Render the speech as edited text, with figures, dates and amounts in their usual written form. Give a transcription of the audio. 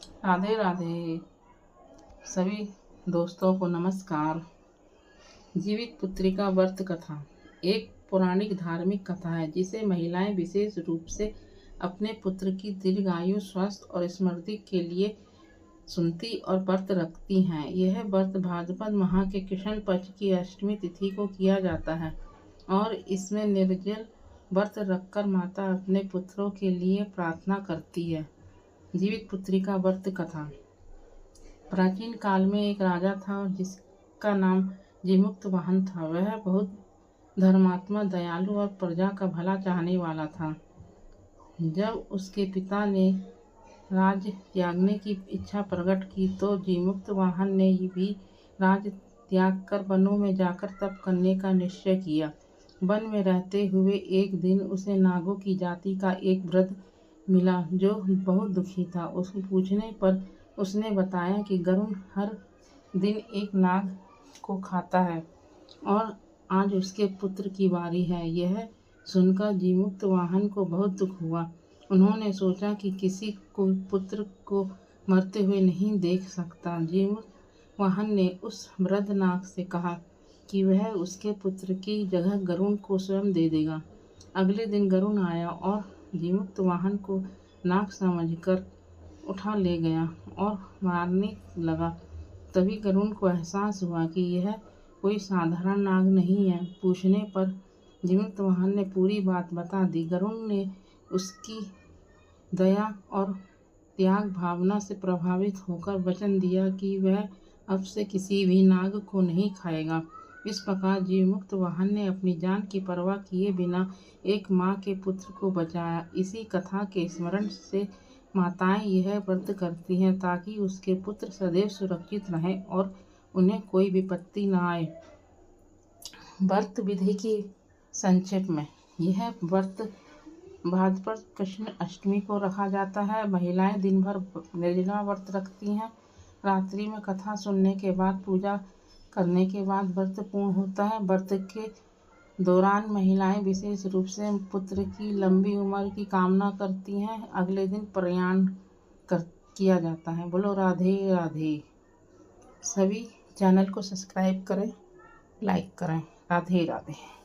राधे राधे। सभी दोस्तों को नमस्कार। जीवित पुत्रिका व्रत कथा एक पौराणिक धार्मिक कथा है जिसे महिलाएं विशेष रूप से अपने पुत्र की दीर्घायु, स्वास्थ्य और स्मृति के लिए सुनती और व्रत रखती हैं। यह व्रत भाद्रपद माह के कृष्ण पक्ष की अष्टमी तिथि को किया जाता है और इसमें निर्जल व्रत रखकर माता अपने पुत्रों के लिए प्रार्थना करती है। जीवित पुत्रिका व्रत कथा। प्राचीन काल में एक राजा था जिसका नाम जीमुक्तवाहन था। वह बहुत धर्मात्मा, दयालु और प्रजा का भला चाहने वाला था। जब उसके पिता ने राज्य त्यागने की इच्छा प्रकट की तो जीमुक्तवाहन ने भी राज्य त्याग कर वनों में जाकर तप करने का निश्चय किया। वन में रहते हुए एक दिन उसे नागों की जाति का एक वृद्ध मिला जो बहुत दुखी था। उसके पूछने पर उसने बताया कि गरुड़ हर दिन एक नाग को खाता है और आज उसके पुत्र की बारी है। यह सुनकर जीमुक्तवाहन को बहुत दुख हुआ। उन्होंने सोचा कि किसी को पुत्र को मरते हुए नहीं देख सकता। जीमुक्तवाहन ने उस वृद्ध नाग से कहा कि वह उसके पुत्र की जगह गरुड़ को स्वयं दे देगा। अगले दिन गरुड़ आया और जीमुक्तवाहन को नाग समझकर उठा ले गया और मारने लगा। तभी गरुड़ को एहसास हुआ कि यह कोई साधारण नाग नहीं है। पूछने पर जीमुक्तवाहन ने पूरी बात बता दी। गरुड़ ने उसकी दया और त्याग भावना से प्रभावित होकर वचन दिया कि वह अब से किसी भी नाग को नहीं खाएगा। इस प्रकार जीमुक्तवाहन ने अपनी जान की परवाह किए बिना एक माँ के पुत्र को बचाया। इसी कथा के स्मरण से माताएं यह व्रत करती हैं ताकि उसके पुत्र सदैव सुरक्षित रहें और उन्हें कोई विपत्ति न आए। व्रत विधि की संक्षेप में, यह व्रत भाद्रपद कृष्ण अष्टमी को रखा जाता है। महिलाएं दिन भर निर्जला व्रत रखती हैं। रात्रि में कथा सुनने के बाद पूजा करने के बाद व्रत पूर्ण होता है। व्रत के दौरान महिलाएं विशेष रूप से पुत्र की लंबी उम्र की कामना करती हैं। अगले दिन प्रयाण किया जाता है। बोलो राधे राधे। सभी चैनल को सब्सक्राइब करें, लाइक करें। राधे राधे।